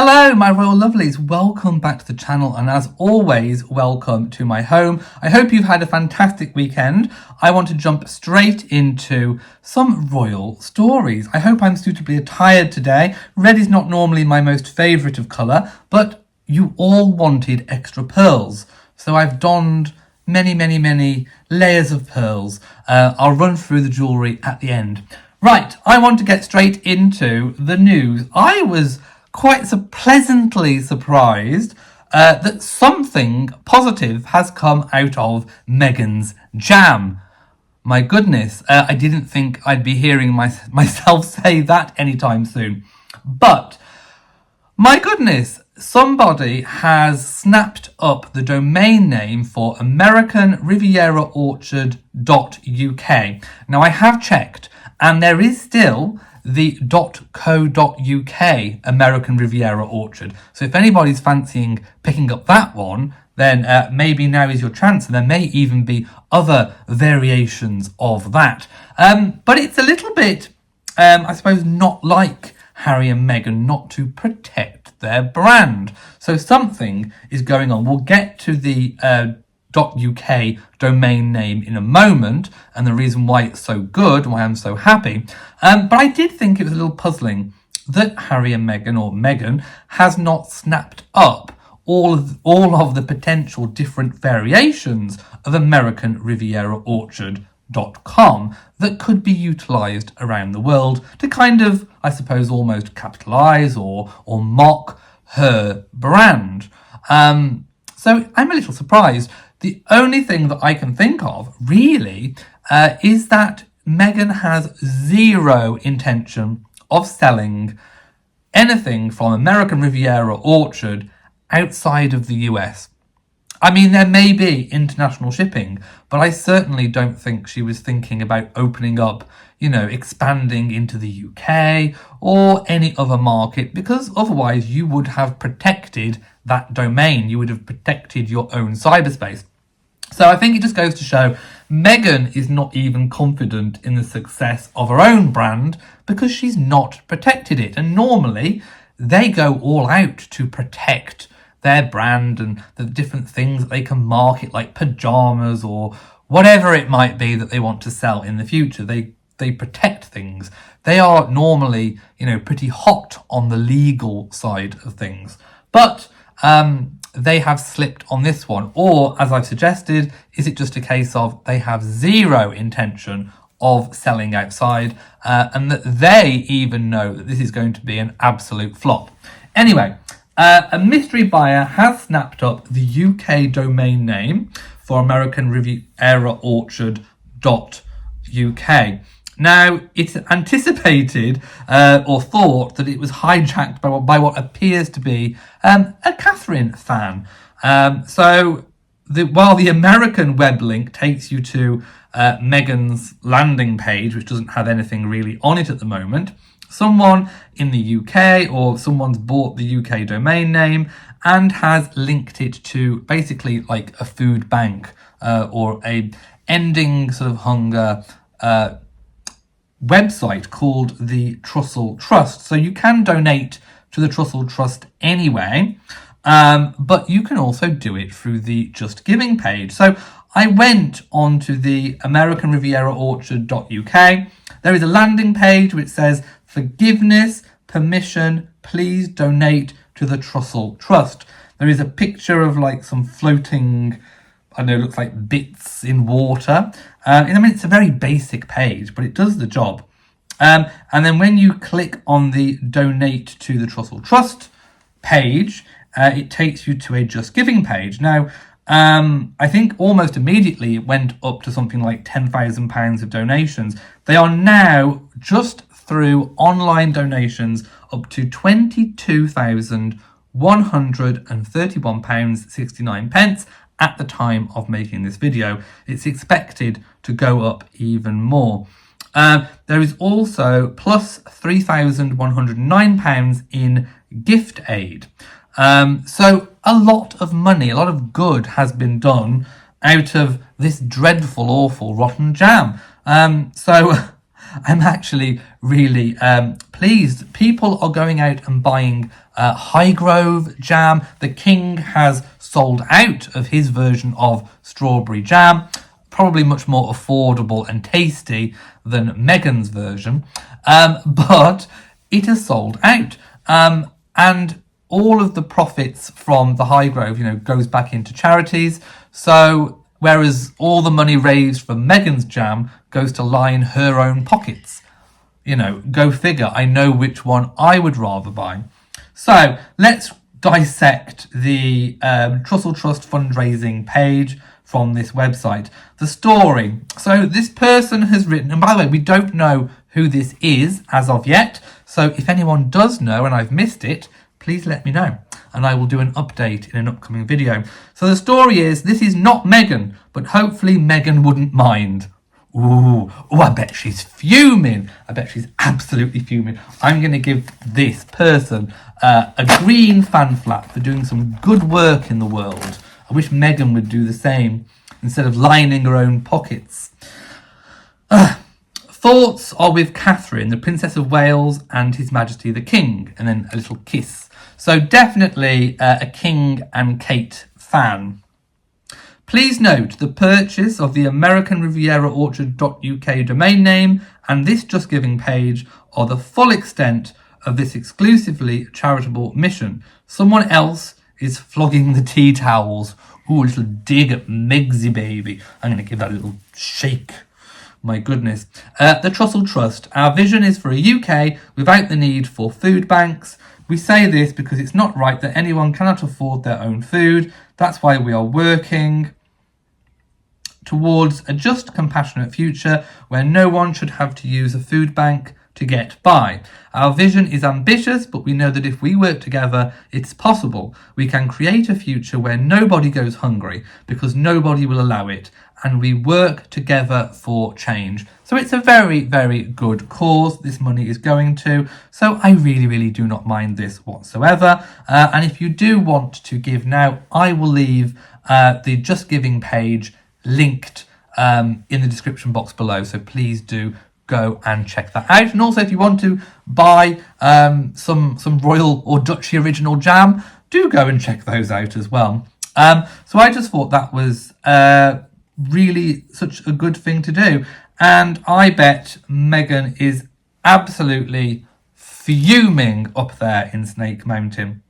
Hello my royal lovelies, welcome back to the channel, and as always, welcome to my home. I hope you've had a fantastic weekend. I want to jump straight into some royal stories. I hope I'm suitably attired today. Red is not normally my most favourite of colour, but you all wanted extra pearls, so I've donned many layers of pearls. I'll run through the jewellery at the end. Right, I want to get straight into the news. I was quite pleasantly surprised that something positive has come out of Meghans Jam. My goodness, I didn't think I'd be hearing myself say that anytime soon. But, my goodness, somebody has snapped up the domain name for American Riviera Orchard.uk. Now, I have checked, and there is still the .co.uk American Riviera Orchard. So if anybody's fancying picking up that one, then maybe now is your chance, and there may even be other variations of that. But it's a little bit, I suppose, not like Harry and Meghan not to protect their brand. So something is going on. We'll get to the .uk domain name in a moment, and the reason why it's so good, why I'm so happy. But I did think it was a little puzzling that Harry and Meghan, or Meghan, has not snapped up all of the potential different variations of American Riviera Orchard.com that could be utilised around the world to kind of, I suppose, almost capitalise or mock her brand. So I'm a little surprised. The only thing that I can think of, really, is that Meghan has zero intention of selling anything from American Riviera Orchard outside of the US. I mean, there may be international shipping, but I certainly don't think she was thinking about opening up, expanding into the UK or any other market, because otherwise you would have protected that domain. You would have protected your own cyberspace. So I think it just goes to show Meghan is not even confident in the success of her own brand because she's not protected it. And normally they go all out to protect their brand and the different things that they can market, like pajamas or whatever it might be that they want to sell in the future. They protect things. They are normally, pretty hot on the legal side of things. But they have slipped on this one. Or, as I've suggested, is it just a case of they have zero intention of selling outside, and that they even know that this is going to be an absolute flop? Anyway, a mystery buyer has snapped up the UK domain name for American Riviera Orchard.uk. Now, it's anticipated or thought that it was hijacked by what appears to be a Catherine fan. While the American web link takes you to Meghan's landing page, which doesn't have anything really on it at the moment, someone in the UK or someone's bought the UK domain name and has linked it to basically like a food bank or a ending sort of hunger website called the Trussle Trust. So you can donate to the Trussle Trust anyway, but you can also do it through the Just Giving page. So I went onto the American Riviera Orchard.uk. There is a landing page which says forgiveness, permission, please donate to the Trussle Trust. There is a picture of like some floating, I know, it looks like bits in water. It's a very basic page, but it does the job. And then when you click on the donate to the Trussle Trust page, it takes you to a Just Giving page. Now, I think almost immediately it went up to something like £10,000 of donations. They are now, just through online donations, up to £22,131.69 at the time of making this video. It's expected to go up even more. There is also plus £3,109 in gift aid. So a lot of money, a lot of good has been done out of this dreadful, awful, rotten jam. So I'm actually really pleased. People are going out and buying Highgrove jam. The king has sold out of his version of strawberry jam, probably much more affordable and tasty than Meghan's version, but it has sold out. And all of the profits from the Highgrove, goes back into charities. So whereas all the money raised from Meghans Jam goes to line her own pockets. Go figure. I know which one I would rather buy. So let's dissect the Trussle Trust fundraising page from this website. The story. So this person has written, and by the way, we don't know who this is as of yet. So if anyone does know and I've missed it, please let me know, and I will do an update in an upcoming video. So the story is, this is not Meghan, but hopefully Meghan wouldn't mind. Ooh, I bet she's fuming. I bet she's absolutely fuming. I'm going to give this person a green fan flap for doing some good work in the world. I wish Meghan would do the same instead of lining her own pockets. Thoughts are with Catherine, the Princess of Wales, and His Majesty the King, and then a little kiss. So definitely a King and Kate fan. Please note the purchase of the American Riviera Orchard.uk domain name and this Just Giving page are the full extent of this exclusively charitable mission. Someone else is flogging the tea towels. Ooh, a little dig at Megsy baby. I'm going to give that a little shake. My goodness. The Trussle Trust. Our vision is for a UK without the need for food banks. We say this because it's not right that anyone cannot afford their own food. That's why we are working towards a just, compassionate future where no one should have to use a food bank to get by. Our vision is ambitious, but we know that if we work together, it's possible. We can create a future where nobody goes hungry because nobody will allow it, and we work together for change. So it's a very, very good cause this money is going to. So I really, really do not mind this whatsoever. And if you do want to give now, I will leave the Just Giving page linked in the description box below. So please do go and check that out. And also, if you want to buy some royal or duchy original jam, do go and check those out as well. So I just thought that was really such a good thing to do. And I bet Meghan is absolutely fuming up there in Snake Mountain.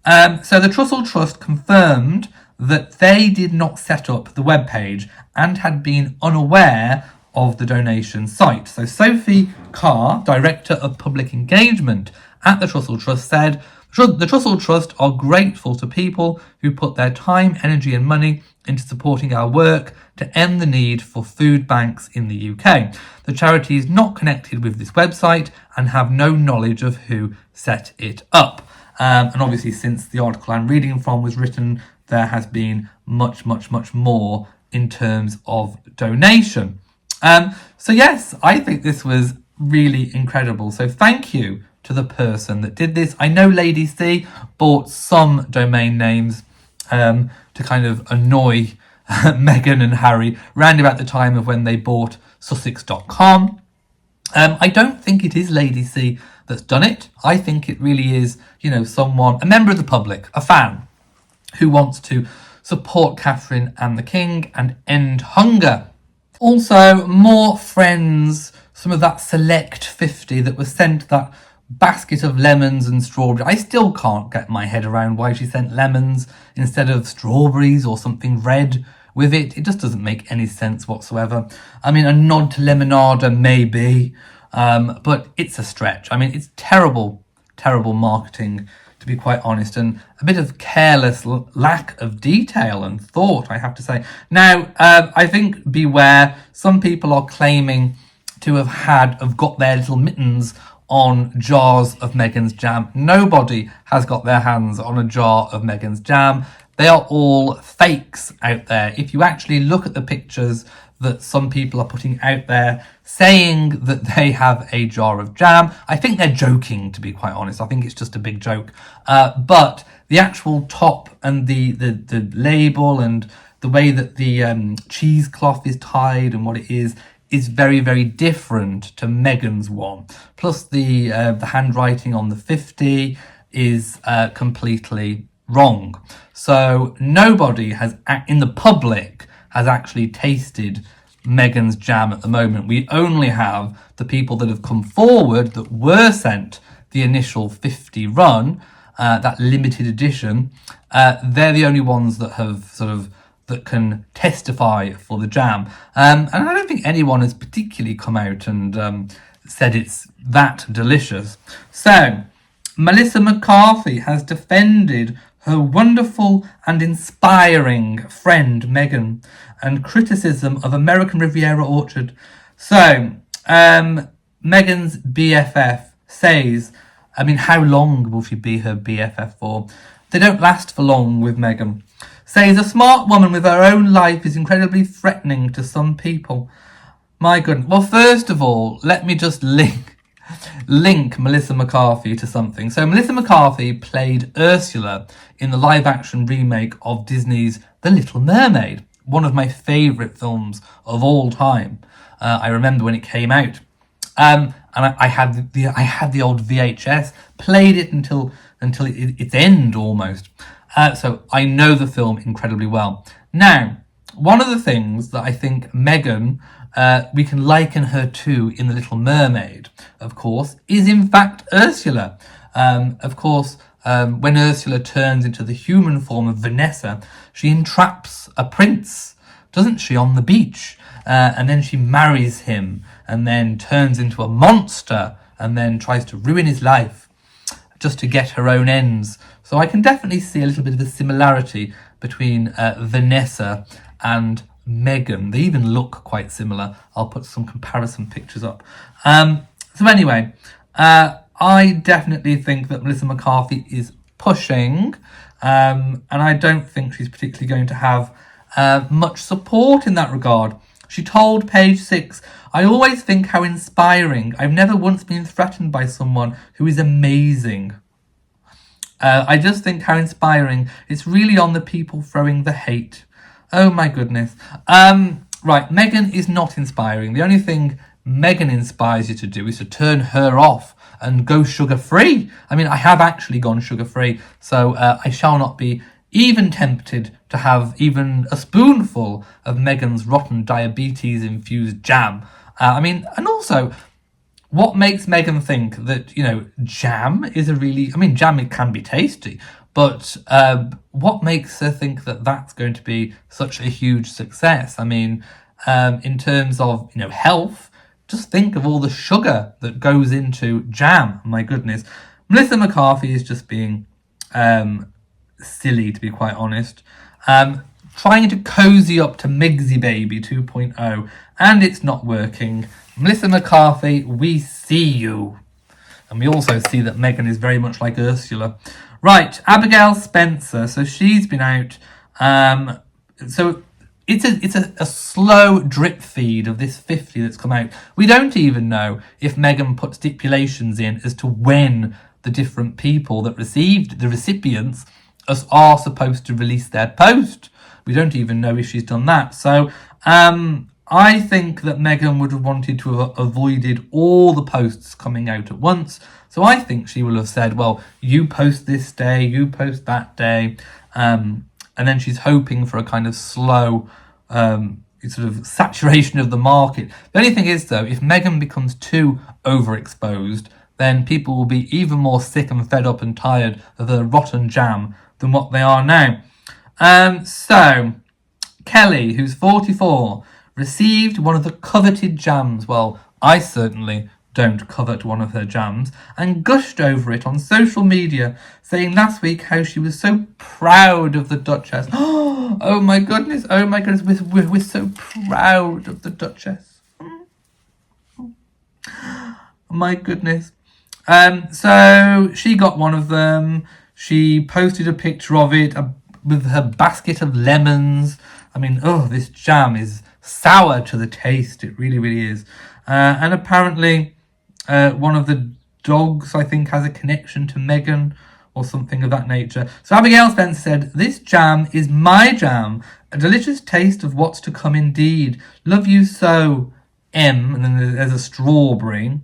So the Trussle Trust confirmed that they did not set up the webpage and had been unaware of the donation site. So Sophie Carr, Director of Public Engagement at the Trussle Trust, said, the Trussle Trust are grateful to people who put their time, energy and money into supporting our work to end the need for food banks in the UK. The charity is not connected with this website and have no knowledge of who set it up. And obviously, since the article I'm reading from was written, there has been much, much, much more in terms of donation. So yes, I think this was really incredible. So thank you to the person that did this. I know Lady C bought some domain names to kind of annoy Meghan and Harry round about the time of when they bought Sussex.com. I don't think it is Lady C that's done it. I think it really is, someone, a member of the public, a fan, who wants to support Catherine and the King and end hunger. Also, more friends, some of that select 50 that was sent that basket of lemons and strawberries. I still can't get my head around why she sent lemons instead of strawberries or something red with it. It just doesn't make any sense whatsoever. I mean, a nod to Lemonada maybe, but it's a stretch. I mean, it's terrible, terrible marketing, to be quite honest, and a bit of careless lack of detail and thought, I have to say. Now, I think beware, some people are claiming to have got their little mittens on jars of Meghans Jam. Nobody has got their hands on a jar of Meghans Jam. They are all fakes out there. If you actually look at the pictures that some people are putting out there saying that they have a jar of jam, I think they're joking, to be quite honest. I think it's just a big joke. But the actual top and the label and the way that the cheesecloth is tied and what it is is very, very different to Meghan's one. Plus the handwriting on the 50 is completely wrong. So nobody has, in the public, has actually tasted Meghans Jam at the moment. We only have the people that have come forward that were sent the initial 50 run, that limited edition. They're the only ones that have that can testify for the jam. And I don't think anyone has particularly come out and said it's that delicious. So, Melissa McCarthy has defended her wonderful and inspiring friend Meghan and criticism of American Riviera Orchard. So, Meghan's BFF says, I mean, how long will she be her BFF for? They don't last for long with Meghan. Says a smart woman with her own life is incredibly threatening to some people. My goodness. Well, first of all, let me just link Melissa McCarthy to something. So Melissa McCarthy played Ursula in the live-action remake of Disney's The Little Mermaid, one of my favourite films of all time. I remember when it came out. And I had the old VHS, played it until its end almost. So I know the film incredibly well. Now, one of the things that I think Meghan, we can liken her to in The Little Mermaid, of course, is in fact Ursula. Of course, when Ursula turns into the human form of Vanessa, she entraps a prince, doesn't she, on the beach? And then she marries him and then turns into a monster and then tries to ruin his life just to get her own ends. So I can definitely see a little bit of a similarity between Vanessa and Meghan. They even look quite similar. I'll put some comparison pictures up. So anyway, I definitely think that Melissa McCarthy is pushing, and I don't think she's particularly going to have much support in that regard. She told Page 6, I always think how inspiring. I've never once been threatened by someone who is amazing. I just think how inspiring. It's really on the people throwing the hate. Oh my goodness. Right, Meghan is not inspiring. The only thing Meghan inspires you to do is to turn her off and go sugar-free. I mean, I have actually gone sugar-free, so I shall not be even tempted to have even a spoonful of Meghan's rotten diabetes-infused jam. I mean, and also, what makes Meghan think that, you know, jam is a really... I mean, jam, it can be tasty, but what makes her think that that's going to be such a huge success? I mean, in terms of, you know, health, just think of all the sugar that goes into jam. My goodness. Melissa McCarthy is just being silly, to be quite honest. Trying to cozy up to Migsy Baby 2.0, and it's not working. Melissa McCarthy, we see you. And we also see that Meghan is very much like Ursula. Right, Abigail Spencer. So she's been out. So it's a slow drip feed of this 50 that's come out. We don't even know if Meghan put stipulations in as to when the different people that received the recipients are supposed to release their post. We don't even know if she's done that. So I think that Meghan would have wanted to have avoided all the posts coming out at once. So I think she will have said, well, you post this day, you post that day. And then she's hoping for a kind of slow sort of saturation of the market. The only thing is, though, if Meghan becomes too overexposed, then people will be even more sick and fed up and tired of the rotten jam than what they are now. So, Kelly, who's 44, received one of the coveted jams. Well, I certainly don't covet one of her jams, and gushed over it on social media, saying last week how she was so proud of the Duchess. Oh my goodness, we're so proud of the Duchess. My goodness. So she got one of them. She posted a picture of it with her basket of lemons. I mean, this jam is sour to the taste. It really, really is. And apparently one of the dogs, I think, has a connection to Meghan or something of that nature. So Abigail Spencer said, this jam is my jam. A delicious taste of what's to come indeed. Love you so, M, and then there's a strawberry, and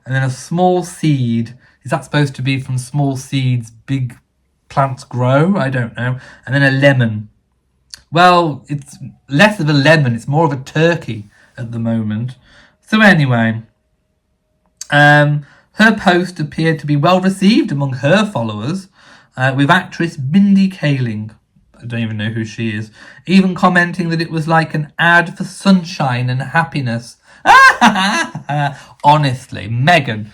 then a small seed. Is that supposed to be from small seeds big plants grow? I don't know. And then a lemon. Well, it's less of a lemon, it's more of a turkey at the moment. So anyway, her post appeared to be well received among her followers, with actress Mindy Kaling, I don't even know who she is, even commenting that it was like an ad for sunshine and happiness. Honestly, Meghan,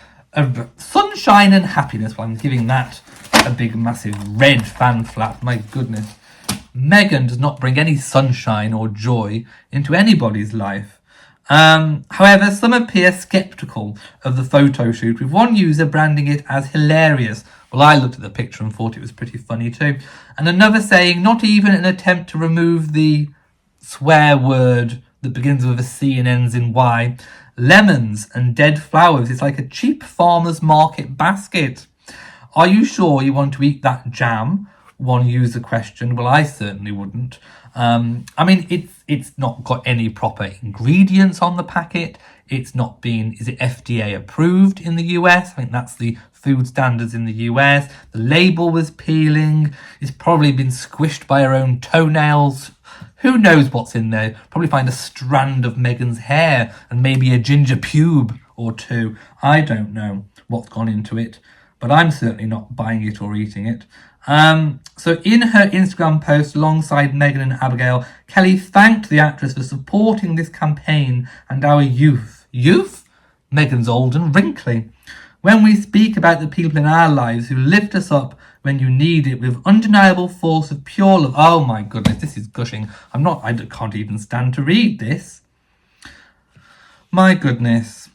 sunshine and happiness. Well, I'm giving that a big, massive red fan flap. My goodness. Meghan does not bring any sunshine or joy into anybody's life. However, some appear sceptical of the photo shoot, with one user branding it as hilarious. Well, I looked at the picture and thought it was pretty funny too. And another saying, not even an attempt to remove the swear word that begins with a C and ends in Y. Lemons and dead flowers. It's like a cheap farmer's market basket. Are you sure you want to eat that jam? One user questioned. Well, I certainly wouldn't. I mean, it's not got any proper ingredients on the packet. It's not been, is it FDA approved in the US? I think that's the food standards in the US. The label was peeling. It's probably been squished by her own toenails. Who knows what's in there? Probably find a strand of Meghan's hair and maybe a ginger pube or two. I don't know what's gone into it, but I'm certainly not buying it or eating it. So in her Instagram post alongside Meghan and Abigail, Kelly thanked the actress for supporting this campaign and our youth. Youth? Meghan's old and wrinkly. When we speak about the people in our lives who lift us up when you need it with undeniable force of pure love. Oh my goodness, this is gushing. I can't even stand to read this. My goodness.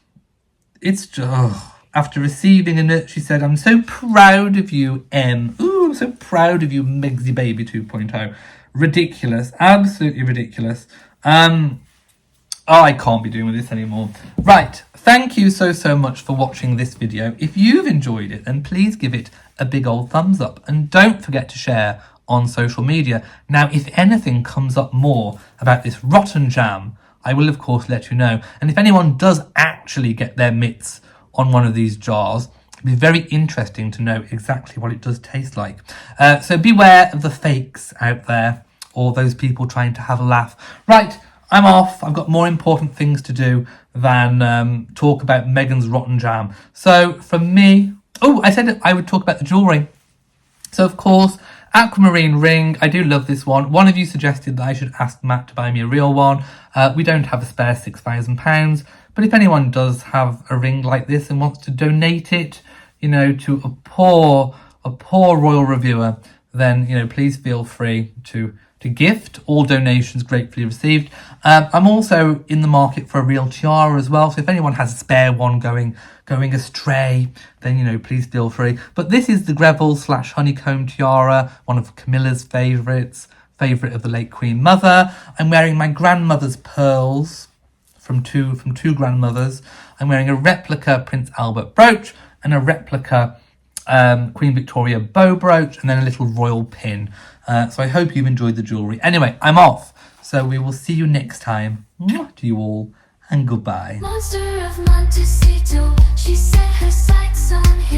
It's just... After receiving a note, she said, I'm so proud of you, M. Ooh, I'm so proud of you, Megsy Baby 2.0. Ridiculous. Absolutely ridiculous. I can't be doing with this anymore. Right. Thank you so much for watching this video. If you've enjoyed it, then please give it a big old thumbs up. And don't forget to share on social media. Now, if anything comes up more about this rotten jam, I will, of course, let you know. And if anyone does actually get their mitts on one of these jars, it'd be very interesting to know exactly what it does taste like. So beware of the fakes out there, or those people trying to have a laugh. Right, I'm off. I've got more important things to do than talk about Meghan's rotten jam. So from me, I said I would talk about the jewellery. So of course, aquamarine ring. I do love this one. One of you suggested that I should ask Matt to buy me a real one. We don't have a spare £6,000. But if anyone does have a ring like this and wants to donate it, to a poor royal reviewer, then, please feel free to gift. All donations gratefully received. I'm also in the market for a real tiara as well. So if anyone has a spare one going astray, then, please feel free. But this is the Greville / honeycomb tiara, one of Camilla's favourite of the late Queen Mother. I'm wearing my grandmother's pearls from two grandmothers. I'm wearing a replica Prince Albert brooch and a replica Queen Victoria bow brooch, and then a little royal pin. So I hope you've enjoyed the jewellery. Anyway, I'm off. So we will see you next time. Mwah to you all, and goodbye. Monster of Montecito, she set her sights on him.